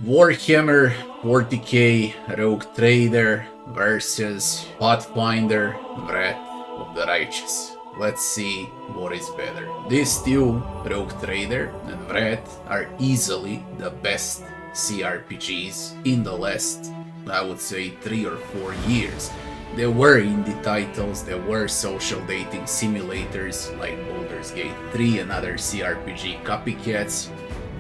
Warhammer 40K Rogue Trader versus Pathfinder Wrath of the Righteous. Let's see what is better. These two, Rogue Trader and Wrath, are easily the best cRPGs in the last, I would say, 3 or 4 years. There were indie titles, there were social dating simulators like Baldur's Gate 3 and other cRPG copycats,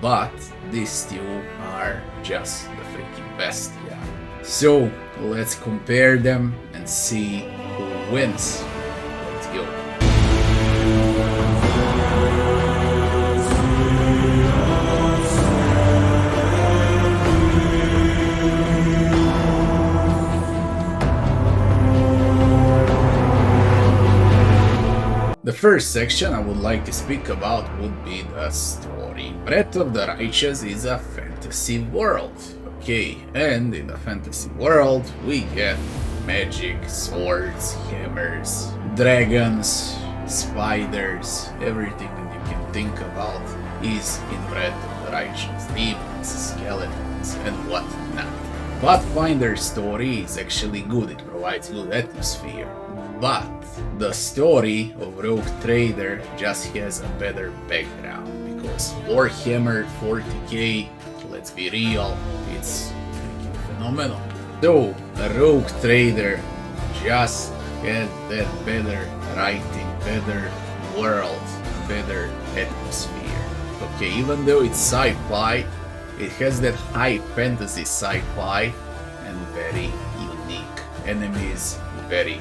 but these two are just the freaking best, yeah. So let's compare them and see who wins. Let's go. The first section I would like to speak about would be the story. Wrath of the Righteous is a fantasy world, okay, and in the fantasy world we get magic, swords, hammers, dragons, spiders, everything that you can think about is in Wrath of the Righteous. Demons, skeletons, and whatnot. Pathfinder's story is actually good, it provides good atmosphere, but the story of Rogue Trader just has a better background, because Warhammer 40K, let's be real, it's freaking phenomenal. So, Rogue Trader just had that better writing, better world, better atmosphere. Okay, even though it's sci-fi, it has that high fantasy sci-fi and very unique enemies, very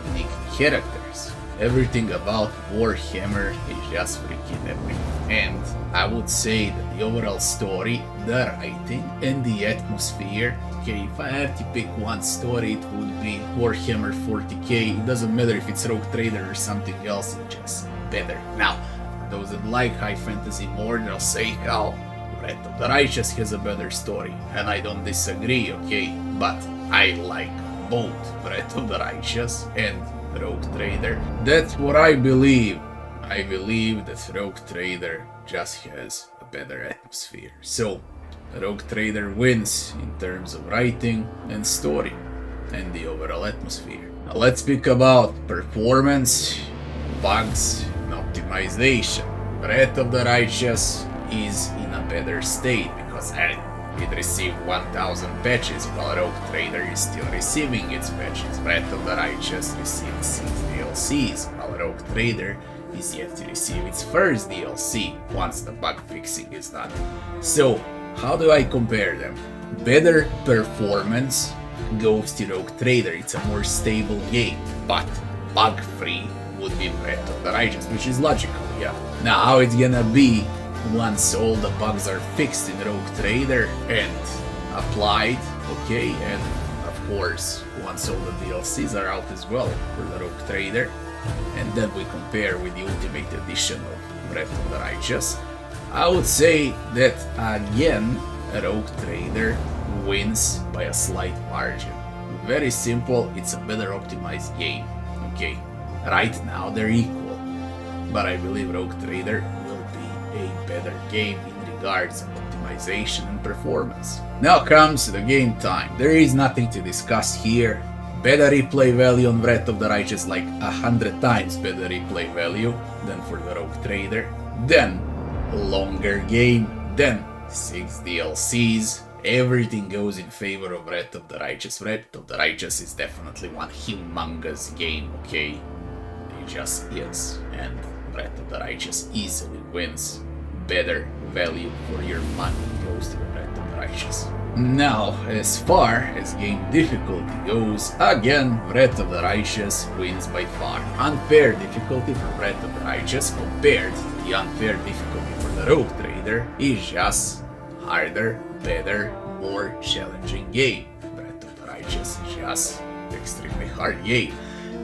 unique characters. Everything about Warhammer is just freaking epic. And I would say that the overall story, the writing, and the atmosphere, okay, if I had to pick one story, it would be Warhammer 40K. It doesn't matter if it's Rogue Trader or something else, it's just better. Now, for those that like high fantasy more, they'll say how Wrath of the Righteous has a better story. And I don't disagree, okay, but I like both Wrath of the Righteous and Rogue Trader. That's what I believe. I believe that Rogue Trader just has a better atmosphere. So, Rogue Trader wins in terms of writing and story and the overall atmosphere. Now let's speak about performance, bugs, and optimization. Wrath of the Righteous is in a better state because it received 1000 patches while Rogue Trader is still receiving its patches. Wrath of the Righteous received 6 DLCs while Rogue Trader is yet to receive its first DLC once the bug fixing is done. So, how do I compare them? Better performance goes to Rogue Trader, it's a more stable game, but bug-free would be Wrath of the Righteous, which is logical, yeah. Now, how it's gonna be once all the bugs are fixed in Rogue Trader and applied, okay, and of course once all the DLCs are out as well for the Rogue Trader, and then we compare with the Ultimate Edition of Wrath of the Righteous, I would say that again Rogue Trader wins by a slight margin. Very simple, it's a better optimized game, okay, right now they're equal, but I believe Rogue Trader a better game in regards of optimization and performance. Now comes the game time. There is nothing to discuss here. Better replay value on Wrath of the Righteous, like 100 times better replay value than for the Rogue Trader. Then longer game, then 6 DLCs. Everything goes in favor of Wrath of the Righteous. Wrath of the Righteous is definitely one humongous game, okay? It just is. And Wrath of the Righteous easily wins. Better value for your money goes to Wrath of the Righteous. Now, as far as game difficulty goes, again, Wrath of the Righteous wins by far. Unfair difficulty for Wrath of the Righteous compared to the unfair difficulty for the Rogue Trader is just harder, better, more challenging game. Wrath of the Righteous is just extremely hard game.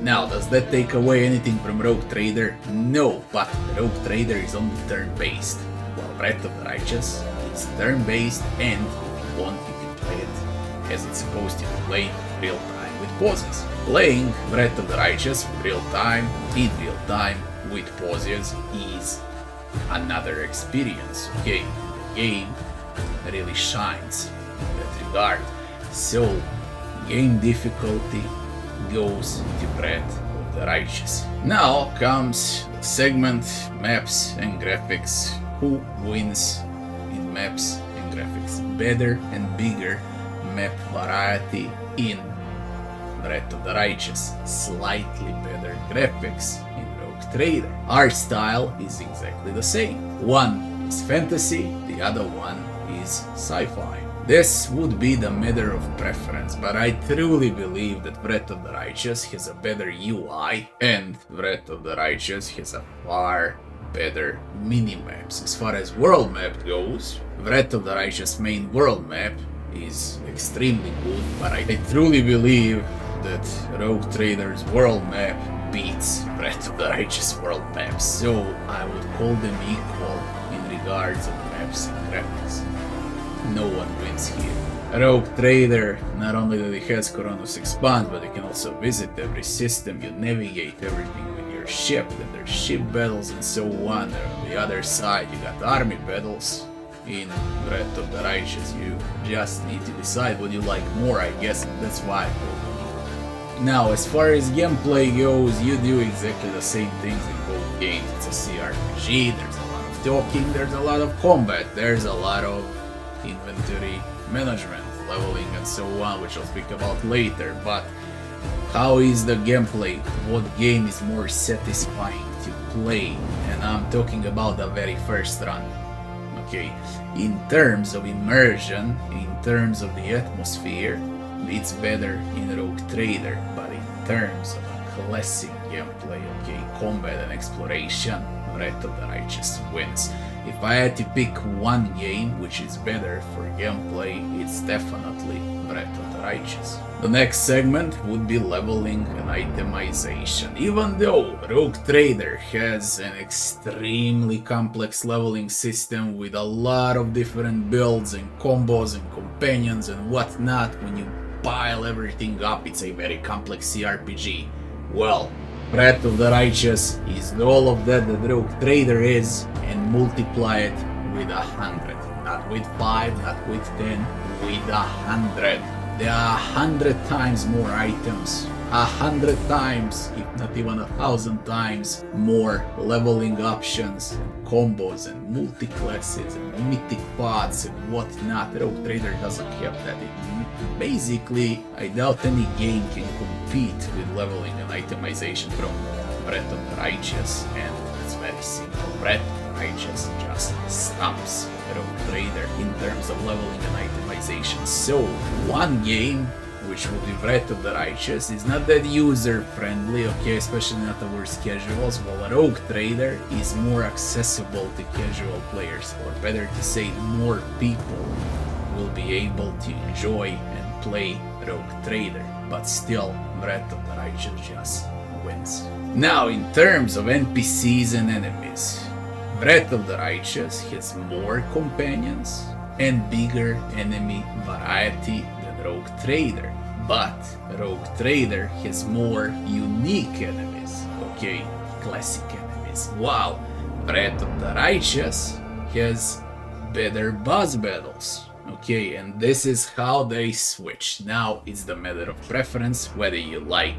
Now, does that take away anything from Rogue Trader? No, but Rogue Trader is only turn-based, while Wrath of the Righteous is turn-based, and if you want, you can play it as it's supposed to be played real-time with pauses. Playing Wrath of the Righteous in real time with pauses is another experience, okay? The game really shines in that regard. So, game difficulty goes to Breath of the Righteous. Now comes the segment maps and graphics. Who wins in maps and graphics? Better and bigger map variety in Breath of the Righteous. Slightly better graphics in Rogue Trader. Art style is exactly the same. One is fantasy, the other one is sci-fi. This would be the matter of preference, but I truly believe that Breath of the Righteous has a better UI and Breath of the Righteous has a far better mini-maps. As far as world map goes, Breath of the Righteous main world map is extremely good, but I truly believe that Rogue Trader's world map beats Breath of the Righteous world map, so I would call them equal in regards of maps and graphics. No one wins here. Rogue Trader, not only that it has Coronos Expand, but you can also visit every system, you navigate everything with your ship, then there's ship battles and so on. On the other side you got army battles. In Breath of the Righteous you just need to decide what you like more, I guess, and that's why I call them equal. Now, as far as gameplay goes, you do exactly the same things in both games. It's a cRPG, there's a lot of talking, there's a lot of combat, there's a lot of inventory management, leveling and so on, which I'll speak about later. But how is the gameplay? What game is more satisfying to play? And I'm talking about the very first run. Okay, in terms of immersion, in terms of the atmosphere, it's better in Rogue Trader, but in terms of a classic gameplay, okay, combat and exploration, Breath of the Righteous wins. If I had to pick one game which is better for gameplay, it's definitely Breath of the Righteous. The next segment would be leveling and itemization. Even though Rogue Trader has an extremely complex leveling system with a lot of different builds and combos and companions and whatnot, when you pile everything up, it's a very complex cRPG. Well, Breath of the Righteous is all of that Rogue Trader is, and multiply it with 100. Not with 5, not with 10, with 100. There are 100 times more items, 100 times, if not even 1,000 times, more leveling options, and combos, and multi-classes, and mythic pods, and whatnot. Rogue Trader doesn't have that. Basically, I doubt any game can compete with leveling and itemization from Breath of the Righteous, and it's very simple. Breath of the Righteous just stumps Rogue Trader in terms of leveling and itemization. So, one game, which would be Breath of the Righteous, is not that user-friendly, okay, especially not towards casuals, while Rogue Trader is more accessible to casual players, or better to say, more people will be able to enjoy and play Rogue Trader, but still, Breath of the Righteous just wins. Now, in terms of NPCs and enemies, Breath of the Righteous has more companions and bigger enemy variety than Rogue Trader, but Rogue Trader has more unique enemies, okay, classic enemies, while Breath of the Righteous has better boss battles. Okay, and this is how they switch. Now it's the matter of preference, whether you like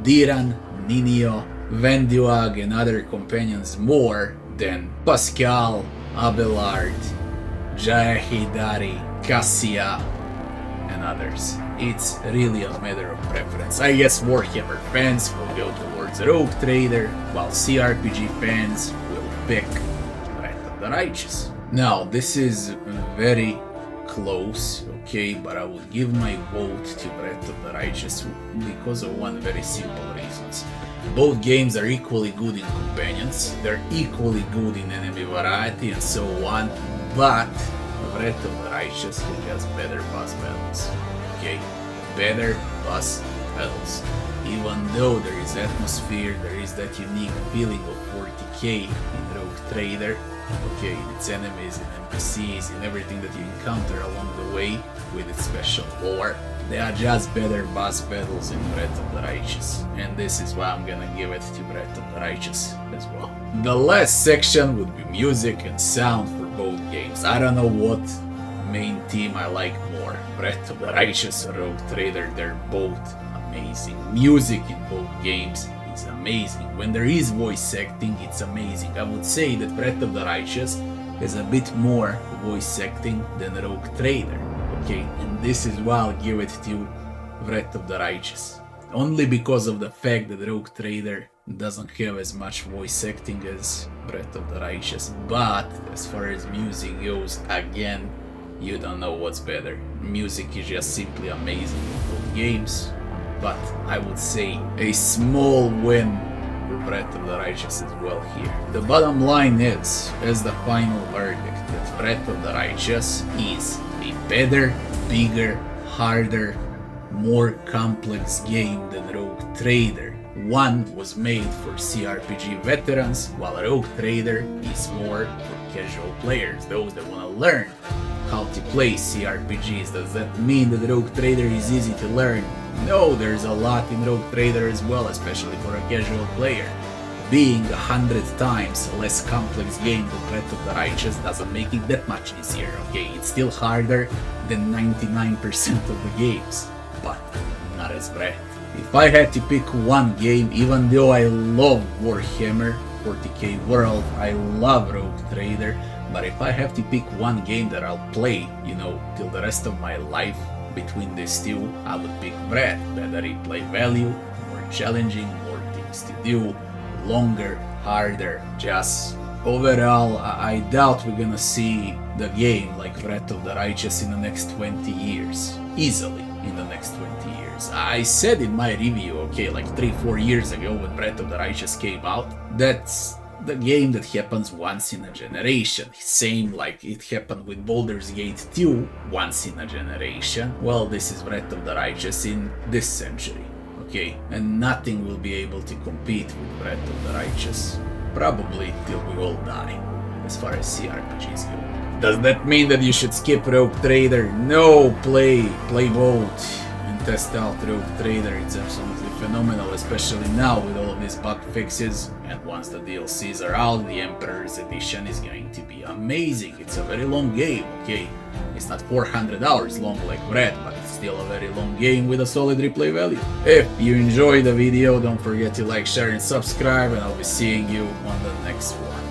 Diran, Ninio, Venduag and other companions more than Pascal, Abelard, Jahidari, Cassia and others. It's really a matter of preference. I guess Warhammer fans will go towards Rogue Trader, while cRPG fans will pick Breath of the Righteous. Now this is very close, okay, but I would give my vote to Breath of the Righteous because of one very simple reasons. Both games are equally good in companions, they're equally good in enemy variety and so on, but Breath of the Righteous has just better boss battles, okay, better boss battles. Even though there is atmosphere, there is that unique feeling of 40k in Rogue Trader, okay, in its enemies, in NPCs, in everything that you encounter along the way with its special lore. They are just better boss battles in Breath of the Righteous, and this is why I'm gonna give it to Breath of the Righteous as well. The last section would be music and sound for both games. I don't know what main team I like more. Breath of the Righteous or Rogue Trader, they're both amazing. Music in both games is amazing. When there is voice acting, it's amazing. I would say that Breath of the Righteous has a bit more voice acting than Rogue Trader, okay? And this is why I'll give it to Breath of the Righteous. Only because of the fact that Rogue Trader doesn't have as much voice acting as Breath of the Righteous. But as far as music goes, again, you don't know what's better. Music is just simply amazing in both games. But I would say a small win for Breath of the Righteous as well here. The bottom line is, as the final verdict, that Breath of the Righteous is a better, bigger, harder, more complex game than Rogue Trader. One was made for cRPG veterans, while Rogue Trader is more for casual players, those that want to learn how to play cRPGs. Does that mean that Rogue Trader is easy to learn? No, there's a lot in Rogue Trader as well, especially for a casual player. Being 100 times less complex game than Breath of the Righteous doesn't make it that much easier, okay? It's still harder than 99% of the games, but not as bad. If I had to pick one game, even though I love Warhammer 40K World, I love Rogue Trader, but if I have to pick one game that I'll play, till the rest of my life between these two, I would pick Breath. Better replay value, more challenging, more things to do, longer, harder. Just overall, I doubt we're gonna see the game like Breath of the Righteous in the next 20 years. Easily in the next 20 years. I said in my review, okay, like 3-4 years ago when Breath of the Righteous came out, that's the game that happens once in a generation. Same like it happened with Baldur's Gate 2, once in a generation. Well, this is Breath of the Righteous in this century, okay? And nothing will be able to compete with Breath of the Righteous. Probably till we all die, as far as cRPGs go. Does that mean that you should skip Rogue Trader? No, play both and test out Rogue Trader. It's absolutely phenomenal, especially now with all of these bug fixes. And once the DLCs are out, the Emperor's Edition is going to be amazing. It's a very long game, okay? It's not 400 hours long like Breath, but it's still a very long game with a solid replay value. If you enjoyed the video, don't forget to like, share and subscribe, and I'll be seeing you on the next one.